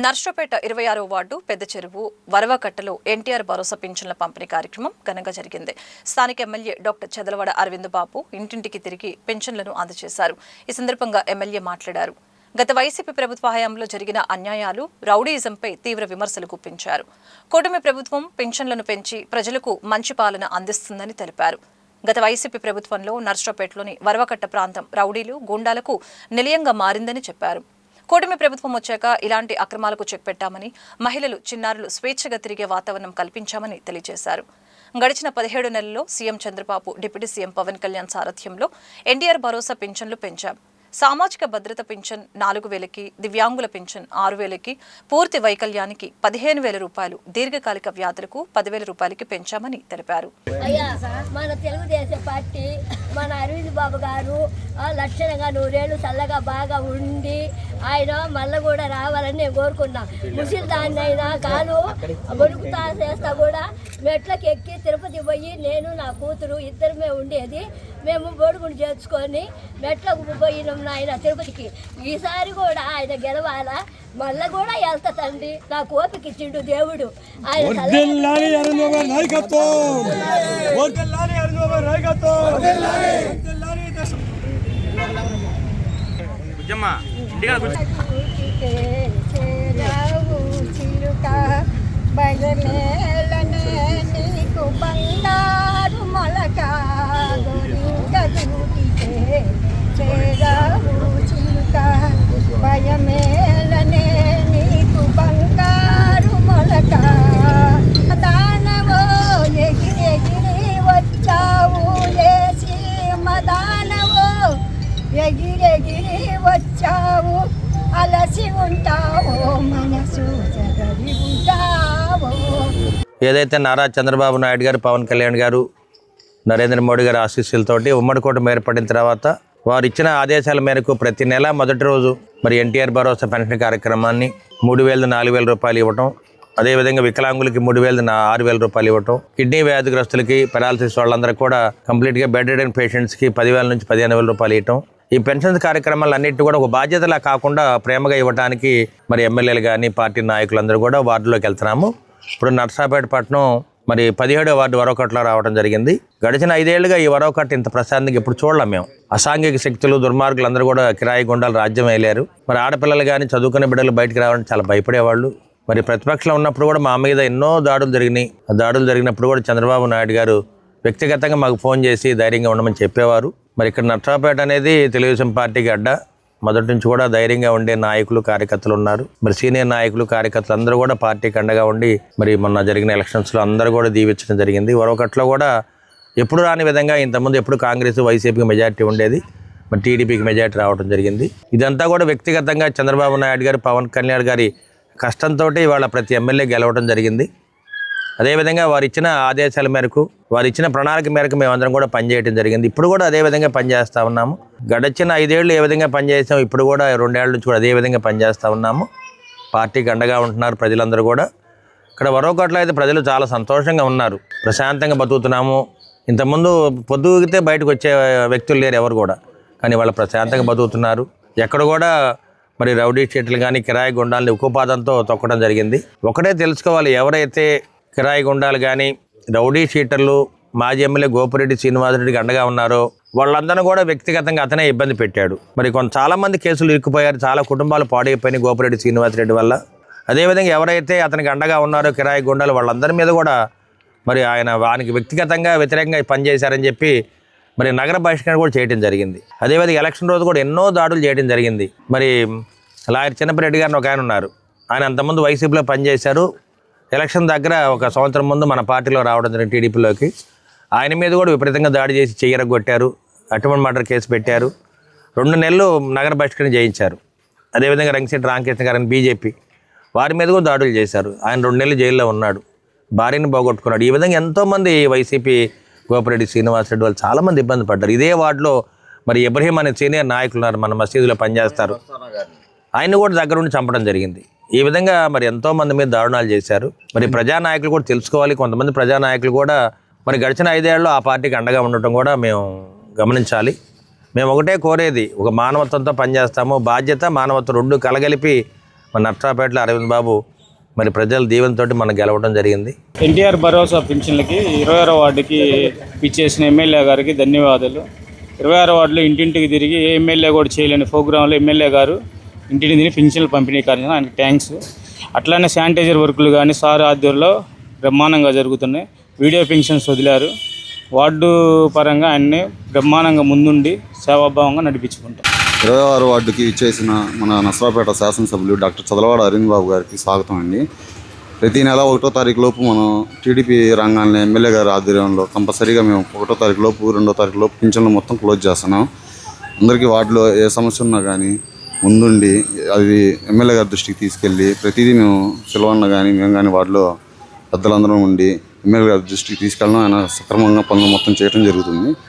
Narasaraopet 26వ ward పెద్ద చెరువు వరవకట్టలో ఎన్టీఆర్ భరోసా పింఛన్ల పంపిణీ కార్యక్రమం ఘనంగా జరిగింది. స్థానిక ఎమ్మెల్యే డాక్టర్ చదలవాడ అరవింద్ బాబు ఇంటింటికి తిరిగి పింఛన్లను అందజేశారు. ఈ సందర్భంగా ఎమ్మెల్యే మాట్లాడారు. గత వైసీపీ ప్రభుత్వ హయాంలో జరిగిన అన్యాయాలు, రౌడీయిజంపై తీవ్ర విమర్శలు గుప్పించారు. కూటమి ప్రభుత్వం పింఛన్లను పెంచి ప్రజలకు మంచి పాలన అందిస్తుందని తెలిపారు. గత వైసీపీ ప్రభుత్వంలో నర్సరావుపేటలోని వరవకట్ట ప్రాంతం రౌడీలు, గూండాలకు నిలయంగా మారిందని చెప్పారు. కూటమి ప్రభుత్వం వచ్చాక ఇలాంటి అక్రమాలకు చెక్ పెట్టామని, మహిళలు, చిన్నారులు స్వేచ్ఛగా తిరిగే వాతావరణం కల్పించామని తెలియజేశారు. గడిచిన 17 నెలల్లో CM Chandrababu, deputy CM Pawan Kalyan సారథ్యంలో ఎన్టీఆర్ భరోసా పింఛన్లు పెంచాం. సామాజిక భద్రత పింఛన్ 4,000కి, దివ్యాంగుల పింఛన్ 6,000కి, పూర్తి వైకల్యానికి 15,000 రూపాయలు, దీర్ఘకాలిక వ్యాధులకు 10,000 రూపాయలకి పెంచామని తెలిపారు. మన తెలుగుదేశం పార్టీ, మన అరవింద్ బాబు గారు లక్షణంగా 100 ఏళ్ళు చల్లగా బాగా ఉండి ఆయన మళ్ళీ కూడా రావాలని నేను కోరుకున్నా. ముసిలి దాన్ని అయినా కాలు వణుకుతా చేస్తా కూడా మెట్లకి ఎక్కి తిరుపతి పోయి నేను నా కూతురు ఇద్దరమే ఉండేది. మేము బొడుగుని చేసుకొని మెట్లకు పోయినాం ఆయన తిరుపతికి. ఈసారి కూడా ఆయన గెలవాలా, మళ్ళీ కూడా వెళ్తా తండ్రి. నాకు ఓపిక ఇచ్చిండు దేవుడు. నీకు బంగారు మొలక చేరావు చిలుక భయమేలనే నీకు బంగారు మొలక దానవో ఎగిరెగిరి వచ్చావు లేసి మదానవో ఎగిరెగిరి వచ్చావు అలసి ఉంటావో మనసు జగరి ఉంటావో. ఏదైతే నారా చంద్రబాబు నాయుడు గారు, పవన్ కళ్యాణ్ గారు, నరేంద్ర మోడీ గారి ఆశీస్సులతోటి ఉమ్మడి కూటమి ఏర్పడిన తర్వాత వారు ఇచ్చిన ఆదేశాల మేరకు ప్రతి నెల మొదటి రోజు మరి ఎన్టీఆర్ భరోసా పెన్షన్ కార్యక్రమాన్ని 3,000, 4,000 రూపాయలు ఇవ్వటం, అదేవిధంగా వికలాంగులకి 3,000, 6,000 రూపాయలు ఇవ్వటం, కిడ్నీ వ్యాధిగ్రస్తులకి, పెరాలసిస్ వాళ్ళందరూ కూడా కంప్లీట్గా బెడ్ రిడెన్ పేషెంట్స్కి 10,000 నుంచి 15,000 రూపాయలు ఇవ్వటం. ఈ పెన్షన్ కార్యక్రమాలన్నింటి కూడా ఒక బాధ్యతలా కాకుండా ప్రేమగా ఇవ్వడానికి మరి ఎమ్మెల్యేలు కానీ పార్టీ నాయకులందరూ కూడా వార్డులోకి వెళ్తున్నాము. ఇప్పుడు నర్సరావుపేట పట్టణం మరి 17వ వార్డు వరవకట్టలో రావడం జరిగింది. గడిచిన 5 ఏళ్లుగా ఈ వరవకట్ట ఇంత ప్రశాంతంగా ఎప్పుడు చూడలేం మేము. అసాంఘిక శక్తులు, దుర్మార్గులు అందరూ కూడా కిరాయి గుండాలు రాజ్యం వేయలేరు. మరి ఆడపిల్లలు కానీ చదువుకునే బిడ్డలు బయటకు రావాలని చాలా భయపడేవాళ్ళు. మరి ప్రతిపక్షంలో ఉన్నప్పుడు కూడా మా మీద ఎన్నో దాడులు జరిగినాయి. ఆ దాడులు జరిగినప్పుడు కూడా చంద్రబాబు నాయుడు గారు వ్యక్తిగతంగా మాకు ఫోన్ చేసి ధైర్యంగా ఉండమని చెప్పేవారు. మరి ఇక్కడ నర్సరావుపేట అనేది తెలుగుదేశం పార్టీకి అడ్డ. మొదటి నుంచి కూడా ధైర్యంగా ఉండే నాయకులు, కార్యకర్తలు ఉన్నారు. మరి సీనియర్ నాయకులు, కార్యకర్తలు అందరూ కూడా పార్టీకి అండగా ఉండి మరి మొన్న జరిగిన ఎలక్షన్స్లో అందరూ కూడా దీవించడం జరిగింది. వరవకట్లో కూడా ఎప్పుడు రాని విధంగా ఇంతకుముందు ఎప్పుడు కాంగ్రెస్, వైసీపీకి మెజార్టీ ఉండేది, మరి టీడీపీకి మెజార్టీ రావడం జరిగింది. ఇదంతా కూడా వ్యక్తిగతంగా చంద్రబాబు నాయుడు గారు, పవన్ కళ్యాణ్ గారి కష్టంతో ఇవాళ ప్రతి ఎమ్మెల్యే గెలవడం జరిగింది. అదేవిధంగా వారు ఇచ్చిన ఆదేశాల మేరకు, వారు ఇచ్చిన ప్రణాళిక మేరకు మేమందరం కూడా పనిచేయడం జరిగింది. ఇప్పుడు కూడా అదేవిధంగా పనిచేస్తూ ఉన్నాము. గడిచిన 5 ఏళ్ళు ఏ విధంగా పనిచేస్తాము, ఇప్పుడు కూడా 2 ఏళ్ల నుంచి కూడా అదేవిధంగా పనిచేస్తూ ఉన్నాము. పార్టీకి అండగా ఉంటున్నారు ప్రజలందరూ కూడా. ఇక్కడ వరవకట్లో అయితే ప్రజలు చాలా సంతోషంగా ఉన్నారు, ప్రశాంతంగా బతుకుతున్నాము. ఇంతకుముందు పొద్దుగితే బయటకు వచ్చే వ్యక్తులు లేరు ఎవరు కూడా, కానీ వాళ్ళు ప్రశాంతంగా బతుకుతున్నారు. ఎక్కడ కూడా మరి రౌడీ షీట్లు కానీ కిరాయి గుండాలని ఉక్కుపాదంతో తొక్కడం జరిగింది. ఒకటే తెలుసుకోవాలి, ఎవరైతే కిరాయి గుండాలు కానీ రౌడీ షీటర్లు మాజీ ఎమ్మెల్యే గోపిరెడ్డి శ్రీనివాసరెడ్డికి అండగా ఉన్నారో వాళ్ళందరూ కూడా వ్యక్తిగతంగా అతనే ఇబ్బంది పెట్టాడు. మరి చాలామంది కేసులు ఇరుక్కుపోయారు, చాలా కుటుంబాలు పాడైపోయినాయి గోపిరెడ్డి శ్రీనివాసరెడ్డి వల్ల. అదేవిధంగా ఎవరైతే అతనికి అండగా ఉన్నారో కిరాయి గుండాలు వాళ్ళందరి మీద కూడా మరి ఆయన వానికి వ్యక్తిగతంగా వ్యతిరేకంగా పనిచేశారని చెప్పి మరి నగర బహిష్కరణ కూడా చేయడం జరిగింది. అదేవిధంగా ఎలక్షన్ రోజు కూడా ఎన్నో దాడులు చేయడం జరిగింది. మరి లాయర్ చిన్నపిరెడ్డి గారిని ఒక ఆయన ఉన్నారు, ఆయన అంతకుముందు వైసీపీలో పనిచేశారు. ఎలక్షన్ దగ్గర ఒక సంవత్సరం ముందు మన పార్టీలో రావడం జరిగింది, టీడీపీలోకి. ఆయన మీద కూడా విపరీతంగా దాడి చేసి చెయ్యరగొట్టారు, అటెంప్ట్ మర్డర్ కేసు పెట్టారు. 2 నెలలు నగర బహిష్కరణ చేయించారు. అదేవిధంగా రంగశెట్టి రామకృష్ణ గారిని బీజేపీ వారి మీద కూడా దాడులు చేశారు. ఆయన 2 నెలలు జైల్లో ఉన్నాడు, భార్యను పోగొట్టుకున్నాడు. ఈ విధంగా ఎంతోమంది వైసీపీ గోపిరెడ్డి శ్రీనివాసరెడ్డి వాళ్ళు చాలామంది ఇబ్బంది పడ్డారు. ఇదే వార్డులో మరి ఇబ్రహీం అనే సీనియర్ నాయకులు ఉన్నారు, మన మసీదులో పనిచేస్తారు. ఆయన కూడా దగ్గరుండి చంపడం జరిగింది. ఈ విధంగా మరి ఎంతోమంది మీద దారుణాలు చేశారు. మరి ప్రజానాయకులు కూడా తెలుసుకోవాలి. కొంతమంది ప్రజానాయకులు కూడా మరి గడిచిన 5 ఏళ్ళలో ఆ పార్టీకి అండగా ఉండటం కూడా మేము గమనించాలి. మేము ఒకటే కోరేది, ఒక మానవత్వంతో పనిచేస్తాము. బాధ్యత, మానవత్వం 2 కలగలిపి మన నర్సాపేటలో అరవింద్ బాబు మరి ప్రజల దీవెనతోటి మనం గెలవడం జరిగింది. ఎన్టీఆర్ భరోసా పింఛన్లకి 26వ వార్డుకి ఇచ్చేసిన ఎమ్మెల్యే గారికి ధన్యవాదాలు. 26వ వార్డులో ఇంటింటికి తిరిగి ఏ ఎమ్మెల్యే కూడా చేయలేని ప్రోగ్రాంలో ఎమ్మెల్యే గారు ఇంటిని తిరిగి పింఛన్లు పంపిణీ కార్యక్రమం ఆయనకి థ్యాంక్స్. అట్లానే శానిటైజర్ వర్కులు కానీ సార్ ఆధ్వర్యంలో బ్రహ్మాండంగా జరుగుతున్నాయి. వీడియో పింఛన్స్ వదిలారు. వార్డు పరంగా ఆయన్ని బ్రహ్మాండంగా ముందుండి సేవాభావంగా నడిపించుకుంటాం. 26వ వార్డుకి ఇచ్చేసిన మన నర్సరావుపేట శాసనసభ్యులు డాక్టర్ చదలవాడ అరవింద్ బాబు గారికి స్వాగతం అండి. ప్రతి నెల 1వ తారీఖు లోపు మనం టీడీపీ రంగాన్ని ఎమ్మెల్యే గారి ఆధ్వర్యంలో కంపల్సరీగా మేము 1వ తారీఖు లోపు 2వ తారీఖు లోపు పింఛన్లు మొత్తం క్లోజ్ చేస్తున్నాం. అందరికీ వార్డులో ఏ సమస్య ఉన్నా కానీ ముందుండి అది ఎమ్మెల్యే గారి దృష్టికి తీసుకెళ్ళి ప్రతిదీ మేము సిల్వన్న కానీ మేము కానీ వార్డులో పెద్దలందరం ఉండి ఎమ్మెల్యే గారి దృష్టికి తీసుకెళ్ళడం ఆయన సక్రమంగా పనులు మొత్తం చేయడం జరుగుతుంది.